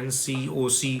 NCOC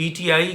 PTI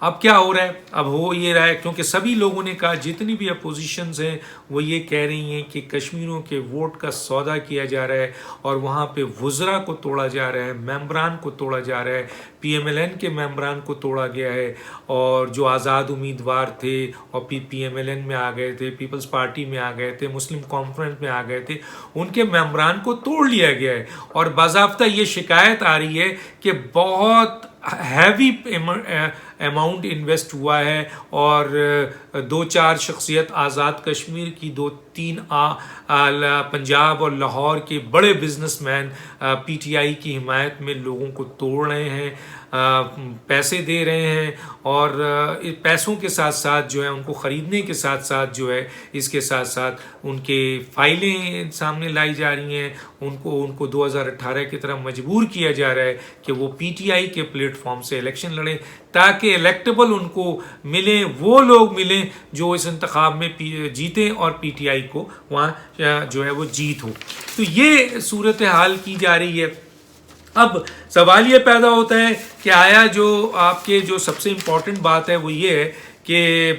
اب کیا ہو رہا ہے؟ اب ہو یہ رہا ہے، کیونکہ سبھی لوگوں نے کہا، جتنی بھی اپوزیشنز ہیں وہ یہ کہہ رہی ہیں کہ کشمیریوں کے ووٹ کا سودا کیا جا رہا ہے اور وہاں پہ وزراء کو توڑا جا رہا ہے، ممبران کو توڑا جا رہا ہے، پی ایم ایل این کے ممبران کو توڑا گیا ہے، اور جو آزاد امیدوار تھے اور پی ایم ایل این میں آ گئے تھے، پیپلز پارٹی میں آ گئے تھے، مسلم کانفرنس میں آ گئے تھے، ان کے ممبران کو توڑ لیا گیا ہے۔ اور باضابطہ یہ شکایت آ رہی ہے کہ بہت ہیوی اماؤنٹ انویسٹ ہوا ہے، اور دو چار شخصیت آزاد کشمیر کی، دو تین پنجاب اور لاہور کے بڑے business man P T I کی حمایت میں لوگوں کو توڑ رہے ہیں، پیسے دے رہے ہیں، اور پیسوں کے ساتھ ساتھ جو ہے ان کو خریدنے کے ساتھ ساتھ جو ہے اس کے ساتھ ساتھ ان کے فائلیں سامنے لائی جا رہی ہیں، ان کو 2018 کی طرح مجبور کیا جا رہا ہے کہ وہ پی ٹی آئی کے پلیٹ فارم سے الیکشن لڑیں تاکہ الیکٹیبل ان کو ملیں، وہ لوگ ملیں جو اس انتخاب میں جیتیں اور پی ٹی آئی کو وہاں جو ہے وہ جیت ہو۔ تو یہ صورتحال کی جا رہی ہے۔ اب سوال یہ پیدا ہوتا ہے کہ آیا جو آپ کے جو سب سے امپورٹنٹ بات ہے وہ یہ ہے کہ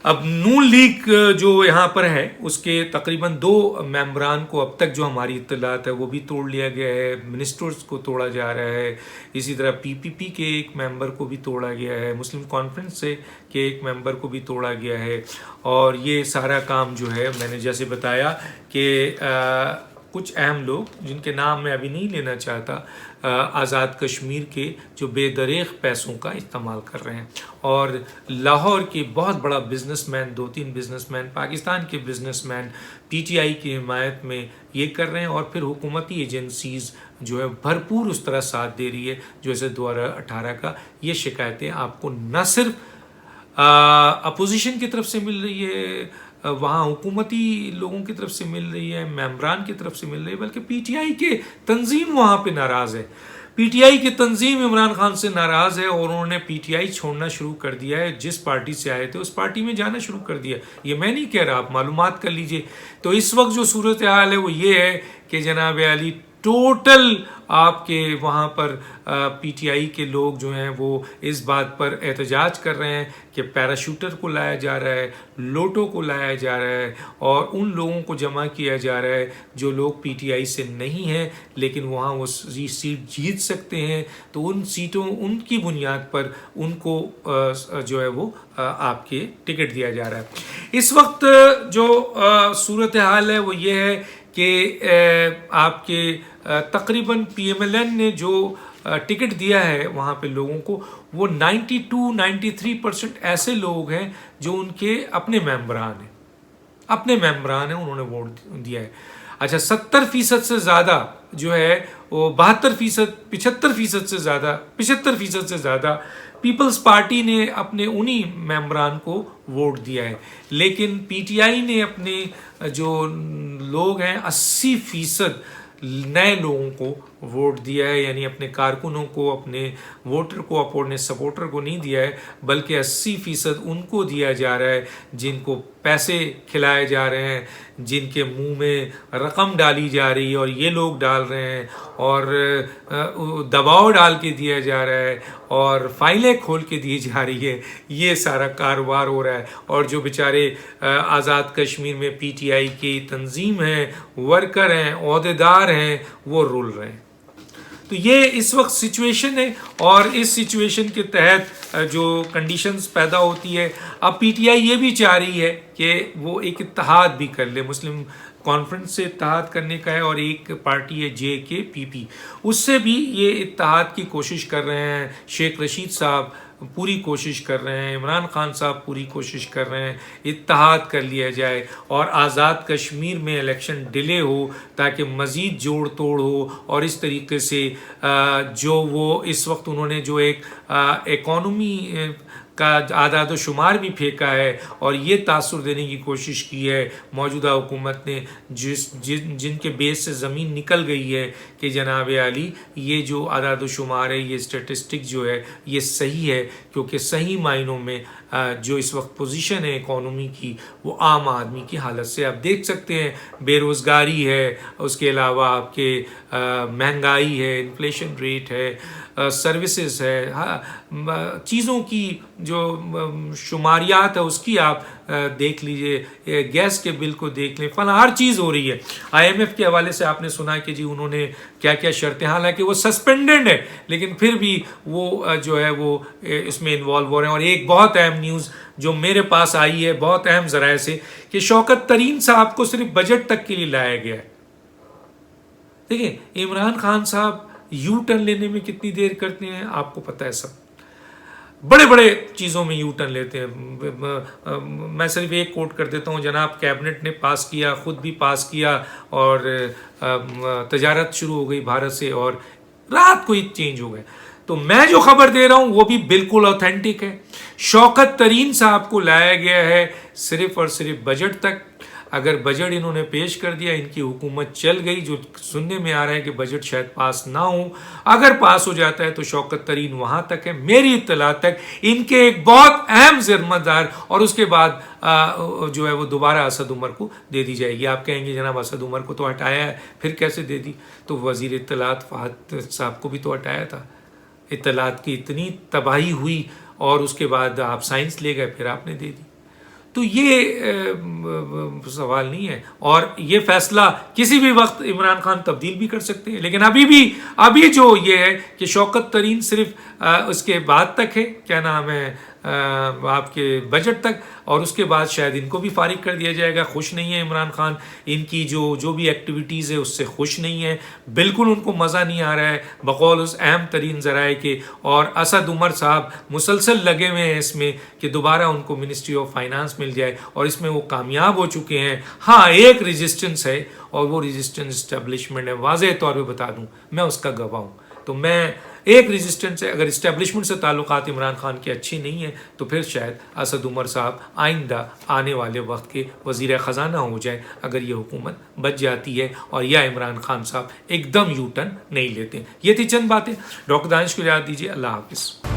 اب نون لیگ جو یہاں پر ہے اس کے تقریباً 2 ممبران کو اب تک جو ہماری اطلاعات ہے وہ بھی توڑ لیا گیا ہے، منسٹرز کو توڑا جا رہا ہے، اسی طرح پی پی پی کے ایک ممبر کو بھی توڑا گیا ہے، مسلم کانفرنس سے کے ایک ممبر کو بھی توڑا گیا ہے، اور یہ سارا کام جو ہے میں نے جیسے بتایا کہ کچھ اہم لوگ جن کے نام میں ابھی نہیں لینا چاہتا آزاد کشمیر کے جو بے دریغ پیسوں کا استعمال کر رہے ہیں، اور لاہور کے بہت بڑا business man, 2-3 business man, Pakistan کے business man P T I کی حمایت میں یہ کر رہے ہیں، اور پھر حکومتی ایجنسیز جو ہے بھرپور اس طرح ساتھ دے رہی ہے جیسے 2018 کا۔ یہ شکایتیں آپ کو نہ صرف اپوزیشن کی طرف سے مل رہی ہے، وہاں حکومتی لوگوں کی طرف سے مل رہی ہے، ممبران کی طرف سے مل رہی ہے، بلکہ پی ٹی آئی کے تنظیم وہاں پہ ناراض ہے۔ پی ٹی آئی کی تنظیم عمران خان سے ناراض ہے، اور انہوں نے پی ٹی آئی چھوڑنا شروع کر دیا ہے، جس پارٹی سے آئے تھے اس پارٹی میں جانا شروع کر دیا۔ یہ میں نہیں کہہ رہا، آپ معلومات کر لیجئے۔ تو اس وقت جو صورتحال ہے وہ یہ ہے کہ جناب علی ٹوٹل آپ کے وہاں پر پی ٹی آئی کے لوگ جو ہیں وہ اس بات پر احتجاج کر رہے ہیں کہ پیراشوٹر کو لایا جا رہا ہے، لوٹو کو لایا جا رہا ہے، اور ان لوگوں کو جمع کیا جا رہا ہے جو لوگ پی ٹی آئی سے نہیں ہیں لیکن وہاں وہ سیٹ جیت سکتے ہیں، تو ان سیٹوں ان کی بنیاد پر ان کو جو ہے وہ آپ کے ٹکٹ دیا جا رہا ہے۔ اس وقت جو صورتحال ہے وہ یہ ہے کہ آپ کے تقریباً پی ایم ایل این نے جو ٹکٹ دیا ہے وہاں پہ لوگوں کو، وہ 92-93% ایسے لوگ ہیں جو ان کے اپنے ممبران ہیں، انہوں نے ووٹ دیا ہے۔ اچھا 70% سے زیادہ جو ہے وہ 75% سے زیادہ پیپلز پارٹی نے اپنے انہی ممبران کو ووٹ دیا ہے، لیکن پی ٹی آئی نے اپنے جو لوگ ہیں 80% نئے لوگوں کو ووٹ دیا ہے، یعنی اپنے کارکنوں کو، اپنے ووٹر کو، اپنے سپورٹر کو نہیں دیا ہے، بلکہ 80% ان کو دیا جا رہا ہے جن کو پیسے کھلائے جا رہے ہیں، جن کے منہ میں رقم ڈالی جا رہی ہے اور یہ لوگ ڈال رہے ہیں، اور دباؤ ڈال کے دیا جا رہا ہے، اور فائلیں کھول کے دی جا رہی ہے۔ یہ سارا کاروبار ہو رہا ہے، اور جو بیچارے آزاد کشمیر میں پی ٹی آئی کی تنظیم ہیں، ورکر ہیں، عہدیدار ہیں، وہ رول رہے ہیں۔ تو یہ اس وقت سچویشن ہے، اور اس سچویشن کے تحت جو کنڈیشنز پیدا ہوتی ہے، اب پی ٹی آئی یہ بھی چاہ رہی ہے کہ وہ ایک اتحاد بھی کر لے، مسلم کانفرنس سے اتحاد کرنے کا ہے، اور ایک پارٹی ہے جے کے پی پی، اس سے بھی یہ اتحاد کی کوشش کر رہے ہیں۔ شیخ رشید صاحب پوری کوشش کر رہے ہیں، عمران خان صاحب پوری کوشش کر رہے ہیں، اتحاد کر لیا جائے اور آزاد کشمیر میں الیکشن ڈیلے ہو تاکہ مزید جوڑ توڑ ہو، اور اس طریقے سے جو وہ اس وقت انہوں نے جو ایک اکانومی کا اعداد و شمار بھی پھینکا ہے، اور یہ تاثر دینے کی کوشش کی ہے موجودہ حکومت نے، جن کے بیس سے زمین نکل گئی ہے کہ جناب عالی یہ جو اعداد و شمار ہے، یہ اسٹیٹسٹک جو ہے یہ صحیح ہے، کیونکہ صحیح معنوں میں جو اس وقت پوزیشن ہے اکانومی کی وہ عام آدمی کی حالت سے آپ دیکھ سکتے ہیں. بے روزگاری ہے, اس کے علاوہ آپ کے مہنگائی ہے, انفلیشن ریٹ ہے, سروسز ہے, چیزوں کی جو شماریات ہے اس کی آپ دیکھ لیجئے, گیس کے بل کو دیکھ لیں, فلاں ہر چیز ہو رہی ہے. IMF کے حوالے سے آپ نے سنا کہ جی انہوں نے کیا کیا شرطیں, حالانکہ وہ سسپینڈڈ ہے لیکن پھر بھی وہ جو ہے وہ اس میں انوالو ہو رہے ہیں. اور ایک بہت اہم نیوز جو میرے پاس آئی ہے بہت اہم ذرائع سے, کہ شوکت ترین صاحب کو صرف بجٹ تک کے لیے لایا گیا ہے. دیکھیں عمران خان صاحب یو ٹرن لینے میں کتنی دیر کرتے ہیں آپ کو پتہ ہے, سب بڑے بڑے چیزوں میں یو ٹرن لیتے ہیں. میں صرف ایک کوٹ کر دیتا ہوں, جناب کیبنٹ نے پاس کیا, خود بھی پاس کیا, اور تجارت شروع ہو گئی بھارت سے, اور رات کو ہی چینج ہو گئے. تو میں جو خبر دے رہا ہوں وہ بھی بالکل اوتھینٹک ہے. شوکت ترین صاحب کو لایا گیا ہے صرف اور صرف بجٹ تک. اگر بجٹ انہوں نے پیش کر دیا, ان کی حکومت چل گئی, جو سننے میں آ رہا ہے کہ بجٹ شاید پاس نہ ہو, اگر پاس ہو جاتا ہے تو شوکت ترین وہاں تک ہے. میری اطلاع تک ان کے ایک بہت اہم ذمہ دار, اور اس کے بعد جو ہے وہ دوبارہ اسد عمر کو دے دی جائے گی. آپ کہیں گے جناب اسد عمر کو تو ہٹایا ہے, پھر کیسے دے دی؟ تو وزیر اطلاعات فہد صاحب کو بھی تو ہٹایا تھا. اطلاعات کی اتنی تباہی ہوئی اور اس کے بعد آپ سائنس لے گئے, پھر آپ نے دے دی. تو یہ سوال نہیں ہے, اور یہ فیصلہ کسی بھی وقت عمران خان تبدیل بھی کر سکتے ہیں. لیکن ابھی جو یہ ہے کہ شوکت ترین صرف اس کے بعد تک ہے, کیا نام ہے, آپ کے بجٹ تک, اور اس کے بعد شاید ان کو بھی فارغ کر دیا جائے گا. خوش نہیں ہے عمران خان, ان کی جو بھی ایکٹیویٹیز ہے اس سے خوش نہیں ہے, بالکل ان کو مزہ نہیں آ رہا ہے بقول اس اہم ترین ذرائع کے. اور اسد عمر صاحب مسلسل لگے ہوئے ہیں اس میں کہ دوبارہ ان کو منسٹری آف فائنانس مل جائے, اور اس میں وہ کامیاب ہو چکے ہیں. ہاں ایک ریزسٹنس ہے, اور وہ ریزسٹنس اسٹیبلشمنٹ ہے. واضح طور پہ بتا دوں, میں اس کا گواہ ہوں. تو میں ایک ریزسٹنس ہے, اگر اسٹیبلشمنٹ سے تعلقات عمران خان کے اچھی نہیں ہیں تو پھر شاید اسد عمر صاحب آئندہ آنے والے وقت کے وزیر خزانہ ہو جائے, اگر یہ حکومت بچ جاتی ہے, اور یا عمران خان صاحب ایک دم یو ٹرن نہیں لیتے. یہ تھی چند باتیں. ڈاکٹر دانش کو یاد دیجیے. اللہ حافظ.